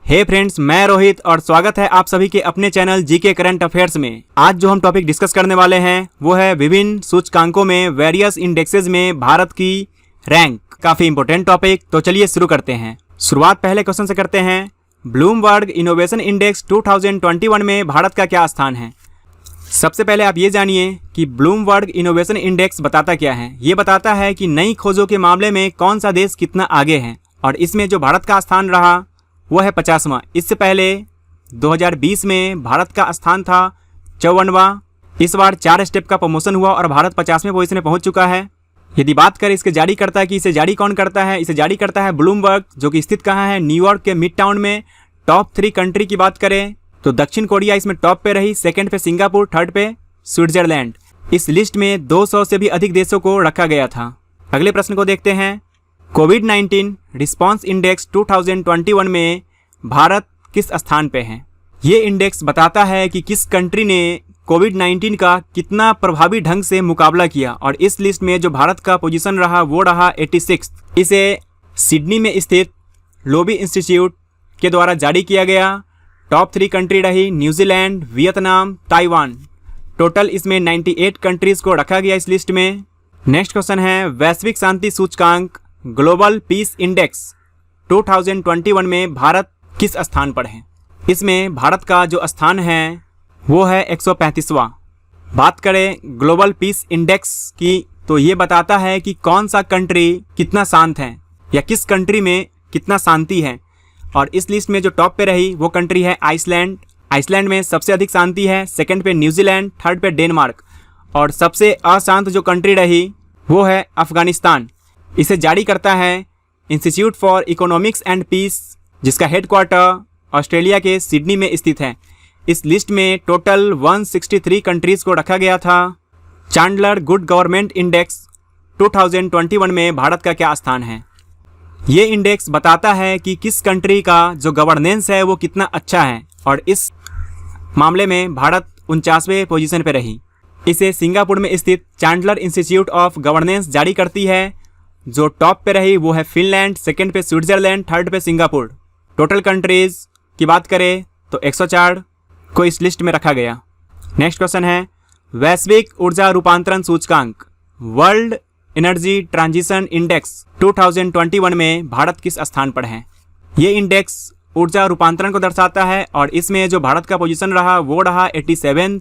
हे friends, मैं रोहित और स्वागत है आप सभी के अपने चैनल जीके करंट अफेयर्स में। आज जो हम टॉपिक डिस्कस करने वाले हैं वो है विभिन्न सूचकांकों में वेरियस इंडेक्सेस में भारत की रैंक। काफी इंपॉर्टेंट टॉपिक, तो चलिए शुरू करते हैं। शुरुआत पहले क्वेश्चन से करते हैं। ब्लूमबर्ग इनोवेशन इंडेक्स 2021 में भारत का क्या स्थान है? सबसे पहले आप ये जानिए कि ब्लूमबर्ग इनोवेशन इंडेक्स बताता क्या है। ये बताता है कि नई खोजों के मामले में कौन सा देश कितना आगे है, और इसमें जो भारत का स्थान रहा वो है 50वां। इससे पहले 2020 में भारत का स्थान था 54वां। इस बार 4 स्टेप का प्रमोशन हुआ और भारत 50वें पोजीशन में पहुंच चुका है। यदि बात करें इसके जारी करता है कि इसे जारी कौन करता है, इसे जारी करता है ब्लूमबर्ग, जो कि स्थित कहाँ है? न्यूयॉर्क के मिड टाउन में। टॉप 3 कंट्री की बात करें तो दक्षिण कोरिया इसमें टॉप पे रही, सेकंड पे सिंगापुर, थर्ड पे स्विट्जरलैंड। इस लिस्ट में 200 से भी अधिक देशों को रखा गया था। अगले प्रश्न को देखते हैं। कोविड-19 रिस्पांस इंडेक्स 2021 में भारत किस स्थान पे है? ये इंडेक्स बताता है कि किस कंट्री ने कोविड-19 का कितना प्रभावी ढंग से मुकाबला किया, और इस लिस्ट में जो भारत का पोजीशन रहा वो रहा 86। इसे सिडनी में स्थित लोबी इंस्टीट्यूट के द्वारा जारी किया गया। टॉप 3 कंट्री रही न्यूजीलैंड, वियतनाम, ताइवान। टोटल इसमें 98 कंट्रीज को रखा गया इस लिस्ट में। नेक्स्ट क्वेश्चन है। वैश्विक शांति सूचकांक ग्लोबल पीस इंडेक्स 2021 में भारत किस स्थान पर है? इसमें भारत का जो स्थान है वो है 135वां। बात करें ग्लोबल पीस इंडेक्स की तो ये बताता है कि कौन सा कंट्री कितना शांत है या किस कंट्री में कितना शांति है, और इस लिस्ट में जो टॉप पे रही वो कंट्री है आइसलैंड। आइसलैंड में सबसे अधिक शांति है, सेकंड पे न्यूजीलैंड, थर्ड पे डेनमार्क, और सबसे अशांत जो कंट्री रही वो है अफगानिस्तान। इसे जारी करता है institute for economics and peace, जिसका हेडक्वार्टर ऑस्ट्रेलिया के सिडनी में स्थित है। इस लिस्ट में टोटल 163 कंट्रीज को रखा गया था। चांडलर गुड गवर्नमेंट इंडेक्स 2021 में भारत का क्या स्थान है? ये इंडेक्स बताता है कि किस कंट्री का जो गवर्नेंस है वो कितना अच्छा है, और इस मामले में भारत 49वें पोजीशन पे रही। इसे सिंगापुर में स्थित चांडलर इंस्टीट्यूट ऑफ गवर्नेंस जारी करती है। जो टॉप पे रही वो है फिनलैंड, सेकंड पे स्विट्जरलैंड, थर्ड पे सिंगापुर। टोटल कंट्रीज की बात करें तो 104 को इस लिस्ट में रखा गया। नेक्स्ट क्वेश्चन है। वैश्विक ऊर्जा रूपांतरण सूचकांक वर्ल्ड एनर्जी ट्रांजिशन इंडेक्स 2021 में भारत किस स्थान पर है? ये इंडेक्स ऊर्जा रूपांतरण को दर्शाता है, और इसमें जो भारत का पोजीशन रहा वो रहा 87।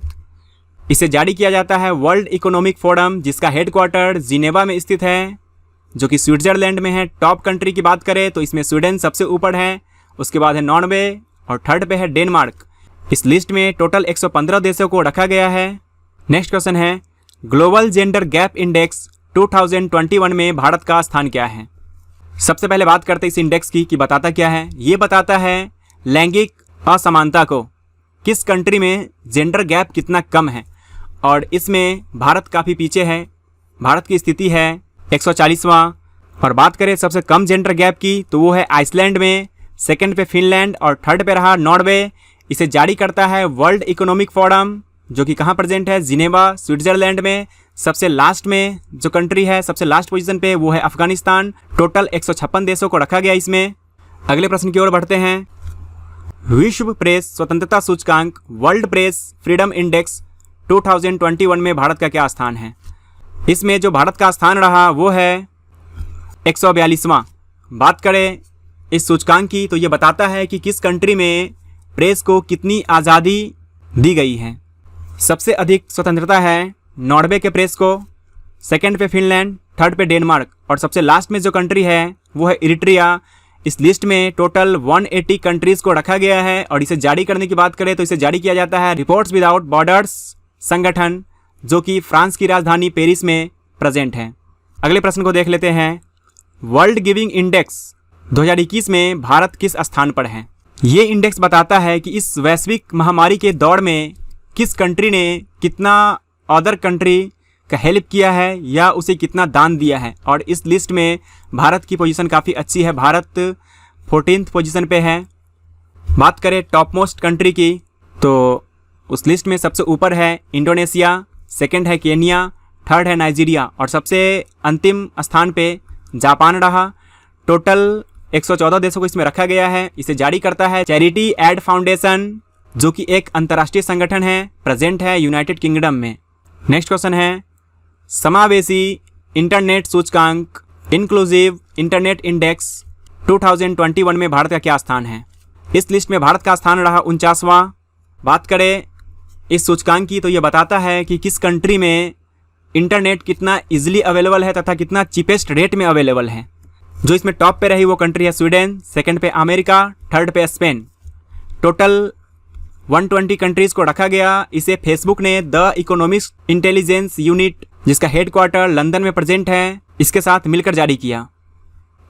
इसे जारी किया जाता है वर्ल्ड इकोनॉमिक फोरम, जिसका हेडक्वार्टर जिनेवा में स्थित है, जो कि स्विट्जरलैंड में है। टॉप कंट्री की बात करें तो इसमें स्वीडन सबसे ऊपर है, उसके बाद है नॉर्वे, और थर्ड पे है डेनमार्क। इस लिस्ट में टोटल 115 देशों को रखा गया है। नेक्स्ट क्वेश्चन है। ग्लोबल जेंडर गैप इंडेक्स 2021 में भारत का स्थान क्या है? सबसे पहले बात करते हैं इस इंडेक्स की कि बताता क्या है। ये बताता है लैंगिक असमानता को, किस कंट्री में जेंडर गैप कितना कम है, और इसमें भारत काफ़ी पीछे है। भारत की स्थिति है 140वां। और बात करें सबसे कम जेंडर गैप की तो वो है आइसलैंड में, सेकंड पे फिनलैंड, और थर्ड पे रहा नॉर्वे। इसे जारी करता है वर्ल्ड इकोनॉमिक फोरम, जो कि कहाँ प्रेजेंट है? जिनेवा, स्विट्जरलैंड में। सबसे लास्ट में जो कंट्री है, सबसे लास्ट पोजीशन पे वो है अफगानिस्तान। टोटल 156 देशों को रखा गया इसमें। अगले प्रश्न की ओर बढ़ते हैं। विश्व प्रेस स्वतंत्रता सूचकांक वर्ल्ड प्रेस फ्रीडम इंडेक्स 2021 में भारत का क्या स्थान है? इसमें जो भारत का स्थान रहा वो है 142वां। बात करें इस सूचकांक की तो ये बताता है कि किस कंट्री में प्रेस को कितनी आज़ादी दी गई है। सबसे अधिक स्वतंत्रता है नॉर्वे के प्रेस को, सेकंड पे फिनलैंड, थर्ड पे डेनमार्क, और सबसे लास्ट में जो कंट्री है वो है इरिट्रिया। इस लिस्ट में टोटल 180 कंट्रीज़ को रखा गया है, और इसे जारी करने की बात करें तो इसे जारी किया जाता है रिपोर्ट्स विदाउट बॉर्डर्स संगठन, जो कि फ्रांस की राजधानी पेरिस में प्रेजेंट है। अगले प्रश्न को देख लेते हैं। वर्ल्ड गिविंग इंडेक्स 2021 में भारत किस स्थान पर है? ये इंडेक्स बताता है कि इस वैश्विक महामारी के दौर में किस कंट्री ने कितना अदर कंट्री का हेल्प किया है या उसे कितना दान दिया है, और इस लिस्ट में भारत की पोजीशन काफ़ी अच्छी है। भारत 14th पोजीशन पे है। बात करें टॉप मोस्ट कंट्री की तो उस लिस्ट में सबसे ऊपर है इंडोनेशिया, सेकंड है केनिया, थर्ड है नाइजीरिया, और सबसे अंतिम स्थान पे जापान रहा। टोटल 114 देशों को इसमें रखा गया है। इसे जारी करता है चैरिटी एड फाउंडेशन, जो कि एक अंतर्राष्ट्रीय संगठन है, प्रेजेंट है यूनाइटेड किंगडम में। नेक्स्ट क्वेश्चन है, समावेशी इंटरनेट सूचकांक इंक्लूसिव इंटरनेट इंडेक्स 2021 में भारत का क्या स्थान है? इस लिस्ट में भारत का स्थान रहा 49वां। बात करें इस सूचकांक की तो ये बताता है कि किस कंट्री में इंटरनेट कितना इजीली अवेलेबल है तथा कितना चीपेस्ट रेट में अवेलेबल है। जो इसमें टॉप पे रही वो कंट्री है स्वीडन, सेकंड पे अमेरिका, थर्ड पे स्पेन। टोटल 120 कंट्रीज को रखा गया। इसे फेसबुक ने द इकोनॉमिक्स इंटेलिजेंस यूनिट, जिसका हेडक्वार्टर लंदन में प्रेजेंट है, इसके साथ मिलकर जारी किया।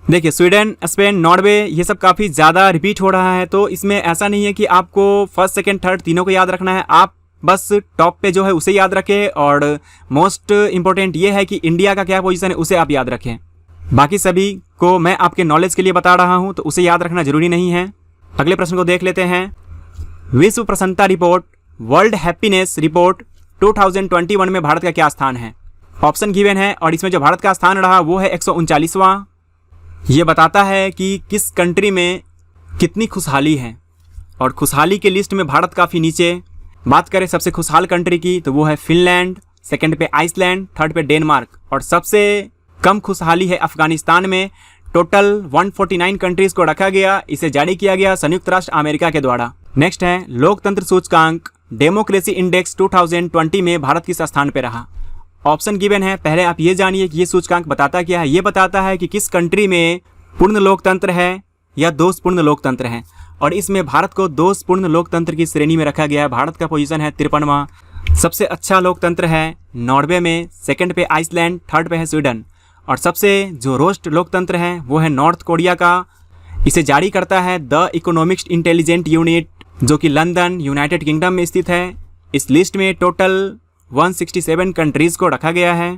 देखिए स्वीडन, स्पेन, नॉर्वे ये सब काफ़ी ज़्यादा रिपीट हो रहा है, तो इसमें ऐसा नहीं है कि आपको फर्स्ट सेकंड थर्ड तीनों को याद रखना है। आप बस टॉप पे जो है उसे याद रखें, और मोस्ट इंपॉर्टेंट ये है कि इंडिया का क्या पोजीशन है उसे आप याद रखें। बाकी सभी को मैं आपके नॉलेज के लिए बता रहा हूँ, तो उसे याद रखना जरूरी नहीं है। अगले प्रश्न को देख लेते हैं। विश्व प्रसन्नता रिपोर्ट, वर्ल्ड हैप्पीनेस रिपोर्ट 2021 में भारत का क्या स्थान है? ऑप्शन गिवन है और इसमें जो भारत का स्थान रहा वो है 139वां। ये बताता है कि किस कंट्री में कितनी खुशहाली है, और खुशहाली के लिस्ट में भारत काफ़ी नीचे। बात करें सबसे खुशहाल कंट्री की तो वो है फिनलैंड, सेकंड पे आइसलैंड, थर्ड पे डेनमार्क, और सबसे कम खुशहाली है अफगानिस्तान में। टोटल 149 कंट्रीज को रखा गया। इसे जारी किया गया संयुक्त राष्ट्र अमेरिका के द्वारा। नेक्स्ट है लोकतंत्र सूचकांक डेमोक्रेसी इंडेक्स 2020 में भारत किस स्थान पे रहा? ऑप्शन गिवन है। पहले आप ये जानिए कि ये सूचकांक बताता क्या है। ये बताता है कि किस कंट्री में पूर्ण लोकतंत्र है या दोषपूर्ण लोकतंत्र है, और इसमें भारत को दोषपूर्ण लोकतंत्र की श्रेणी में रखा गया है। भारत का पोजीशन है 53वां। सबसे अच्छा लोकतंत्र है नॉर्वे में, सेकंड पे आइसलैंड, थर्ड पे है स्वीडन, और सबसे जो रोस्ट लोकतंत्र है वो है नॉर्थ कोरिया का। इसे जारी करता है द इकोनॉमिक्स इंटेलिजेंट यूनिट, जो कि लंदन यूनाइटेड किंगडम में स्थित है। इस लिस्ट में टोटल 167 कंट्रीज को रखा गया है।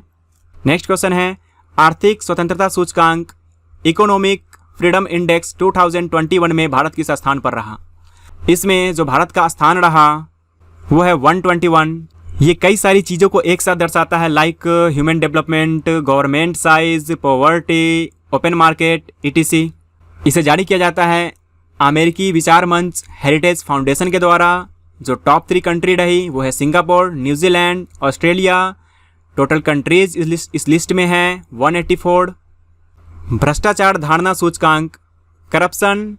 नेक्स्ट क्वेश्चन है आर्थिक स्वतंत्रता सूचकांक इकोनॉमिक फ्रीडम इंडेक्स 2021 में भारत किस स्थान पर रहा? इसमें जो भारत का स्थान रहा वो है 121। ये कई सारी चीज़ों को एक साथ दर्शाता है, like human development, government size, poverty, open market, etc। इसे जारी किया जाता है अमेरिकी विचार मंच हेरिटेज फाउंडेशन के द्वारा। जो टॉप 3 कंट्री रही वो है Singapore, New Zealand, Australia. Total countries इस लिस्ट में है 184। भ्रष्टाचार धारणा सूचकांक करप्शन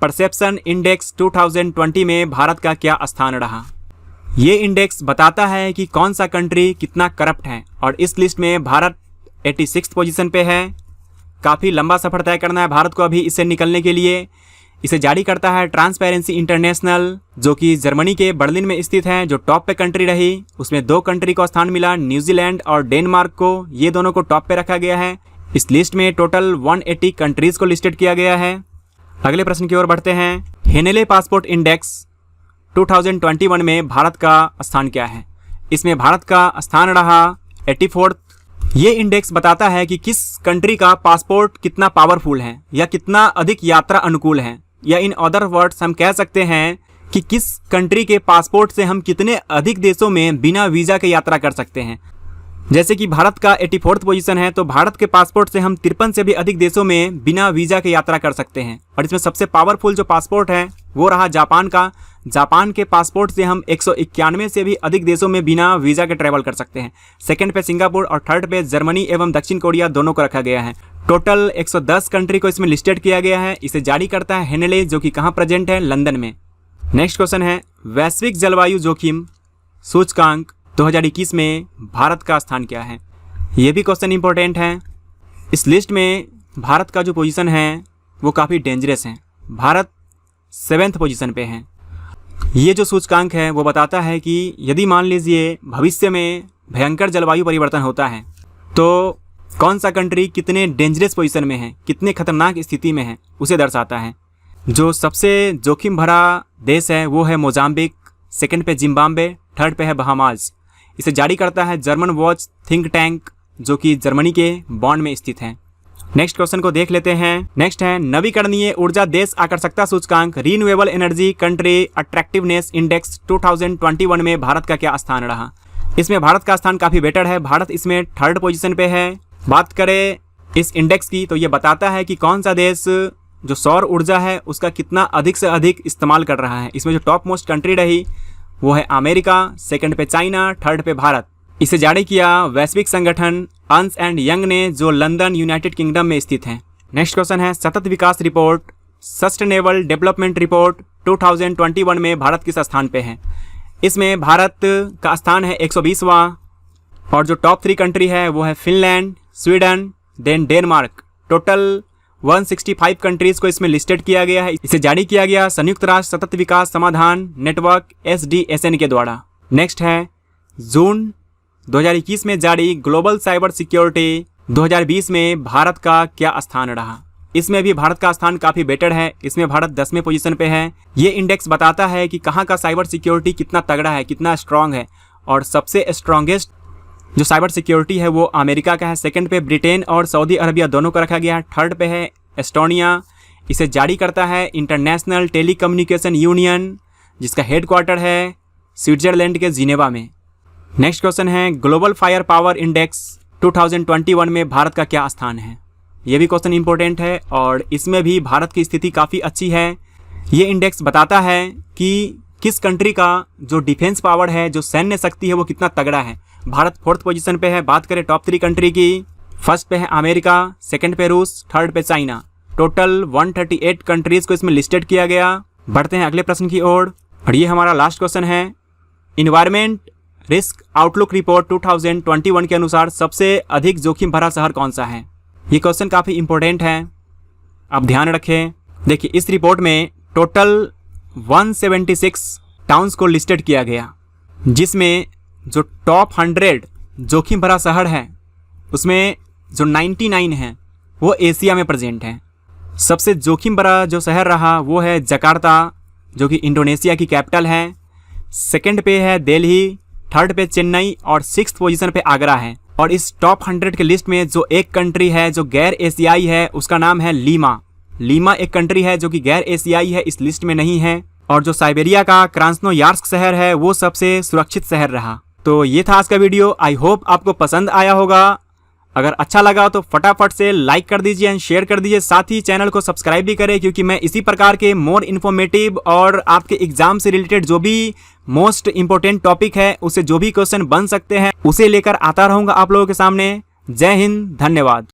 परसेप्शन इंडेक्स 2020 में भारत का क्या स्थान रहा? ये इंडेक्स बताता है कि कौन सा कंट्री कितना करप्ट है, और इस लिस्ट में भारत 86 पोजीशन पे है। काफ़ी लंबा सफ़र तय करना है भारत को अभी इससे निकलने के लिए। इसे जारी करता है ट्रांसपेरेंसी इंटरनेशनल, जो कि जर्मनी के बर्लिन में स्थित है। जो टॉप पे कंट्री रही उसमें 2 कंट्री को स्थान मिला, न्यूजीलैंड और डेनमार्क को। ये दोनों को टॉप पे रखा गया है। इस लिस्ट में टोटल 180 कंट्रीज को लिस्टेड किया गया है। अगले प्रश्न की ओर बढ़ते हैं। हेनेले पासपोर्ट इंडेक्स 2021 में भारत का स्थान क्या है? इसमें भारत का स्थान रहा 84। ये इंडेक्स बताता है कि किस कंट्री का पासपोर्ट कितना पावरफुल है या कितना अधिक यात्रा अनुकूल है, या इन अदर वर्ड्स हम कह सकते हैं कि किस कंट्री के पासपोर्ट से हम कितने अधिक देशों में बिना वीज़ा के यात्रा कर सकते हैं। जैसे कि भारत का 84th पोजीशन है, तो भारत के पासपोर्ट से हम 53 से भी अधिक देशों में बिना वीज़ा के यात्रा कर सकते हैं। और इसमें सबसे पावरफुल जो पासपोर्ट है वो रहा जापान का। जापान के पासपोर्ट से हम 191 से भी अधिक देशों में बिना वीज़ा के ट्रैवल कर सकते हैं। सेकंड पे सिंगापुर और थर्ड पे जर्मनी एवं दक्षिण कोरिया दोनों को रखा गया है। टोटल 110 कंट्री को इसमें लिस्टेड किया गया है। इसे जारी करता है हेनेले, जो कि कहाँ प्रेजेंट है? लंदन में। नेक्स्ट क्वेश्चन है वैश्विक जलवायु जोखिम सूचकांक 2021 में भारत का स्थान क्या है? ये भी क्वेश्चन इंपॉर्टेंट है। इस लिस्ट में भारत का जो पोजीशन है वो काफ़ी डेंजरस है। भारत 7th पोजीशन पे है। ये जो सूचकांक है वो बताता है कि यदि मान लीजिए भविष्य में भयंकर जलवायु परिवर्तन होता है तो कौन सा कंट्री कितने डेंजरस पोजीशन में है, कितने खतरनाक स्थिति में है, उसे दर्शाता है। जो सबसे जोखिम भरा देश है वो है मोजाम्बिक, सेकंड पे जिम्बाब्वे, थर्ड पे है बहामास। इसे जारी करता है जर्मन वॉच थिंक टैंक, जो कि जर्मनी के बॉन में स्थित है। नेक्स्ट क्वेश्चन को देख लेते हैं। नेक्स्ट है नवीकरणीय ऊर्जा देश आकर्षकता सूचकांक renewable energy country attractiveness index 2021 में भारत का क्या स्थान रहा? इसमें भारत का स्थान काफ़ी बेटर है। भारत इसमें 3rd पोजीशन पे है। बात करें इस इंडेक्स की तो ये बताता है कि कौन सा देश जो सौर ऊर्जा है उसका कितना अधिक से अधिक इस्तेमाल कर रहा है। इसमें जो टॉप मोस्ट कंट्री रही वो है अमेरिका, सेकंड पे चाइना, थर्ड पे भारत। इसे जारी किया वैश्विक संगठन अर्न्स्ट एंड यंग ने, जो लंदन यूनाइटेड किंगडम में स्थित है। नेक्स्ट क्वेश्चन है सतत विकास रिपोर्ट सस्टेनेबल डेवलपमेंट रिपोर्ट 2021 में भारत किस स्थान पे है। इसमें भारत का स्थान है 120वां और जो टॉप 3 कंट्री है वो है Finland, Sweden, then Denmark. Total 165 countries को इसमें लिस्टेड किया गया है। इसे जारी किया गया संयुक्त राष्ट्र सतत विकास समाधान नेटवर्क SDSN के द्वारा। नेक्स्ट है जून 2021 में जारी ग्लोबल साइबर सिक्योरिटी 2020 में भारत का क्या स्थान रहा। इसमें भी भारत का स्थान काफ़ी बेटर है। इसमें भारत 10वें पोजीशन पे है। ये इंडेक्स बताता है कि कहाँ का साइबर सिक्योरिटी कितना तगड़ा है, कितना स्ट्रांग है। और सबसे स्ट्रांगेस्ट जो साइबर सिक्योरिटी है वो अमेरिका का है। सेकंड पे ब्रिटेन और सऊदी अरबिया दोनों को रखा गया है। थर्ड पे है एस्टोनिया। इसे जारी करता है इंटरनेशनल टेलीकम्युनिकेशन यूनियन, जिसका हेडक्वार्टर है स्विट्जरलैंड के जिनेवा में। नेक्स्ट क्वेश्चन है ग्लोबल फायर पावर इंडेक्स 2021 में भारत का क्या स्थान है। ये भी क्वेश्चन इंपॉर्टेंट है और इसमें भी भारत की स्थिति काफ़ी अच्छी है। ये इंडेक्स बताता है कि किस कंट्री का जो डिफेंस पावर है, जो सैन्य शक्ति है, वो कितना तगड़ा है। भारत 4th पोजीशन पे है। बात करें टॉप 3 कंट्री की, फर्स्ट पे है अमेरिका, सेकंड पे रूस, थर्ड पे चाइना। टोटल 138 कंट्रीज को इसमें लिस्टेड किया गया। बढ़ते हैं अगले प्रश्न की ओर और ये हमारा लास्ट क्वेश्चन है इन्वायरमेंट रिस्क आउटलुक रिपोर्ट 2021 के अनुसार सबसे अधिक जोखिम भरा शहर कौन सा है। ये क्वेश्चन काफ़ी इंपॉर्टेंट है, आप ध्यान रखें। देखिए इस रिपोर्ट में टोटल 176 टाउन्स को लिस्टेड किया गया, जिसमें जो टॉप 100 जोखिम भरा शहर है उसमें जो 99 हैं वो एशिया में प्रेजेंट हैं। सबसे जोखिम भरा जो शहर रहा वो है जकार्ता, जो कि इंडोनेशिया की कैपिटल है। सेकंड पे है दिल्ली, थर्ड पे चेन्नई और 6th पोजीशन पे आगरा है। और इस टॉप 100 के लिस्ट में जो एक कंट्री है जो गैर एशियाई है उसका नाम है लीमा। लीमा एक कंट्री है जो कि गैर एशियाई है, इस लिस्ट में नहीं है। और जो साइबेरिया का क्रास्नोयार्स्क शहर है वो सबसे सुरक्षित शहर रहा। तो ये था आज का वीडियो। आई होप आपको पसंद आया होगा। अगर अच्छा लगा तो फटाफट से लाइक कर दीजिए एंड शेयर कर दीजिए। साथ ही चैनल को सब्सक्राइब भी करें, क्योंकि मैं इसी प्रकार के मोर इन्फॉर्मेटिव और आपके एग्जाम से रिलेटेड जो भी मोस्ट इंपॉर्टेंट टॉपिक है, उसे जो भी क्वेश्चन बन सकते हैं उसे लेकर आता रहूँगा आप लोगों के सामने। जय हिंद, धन्यवाद।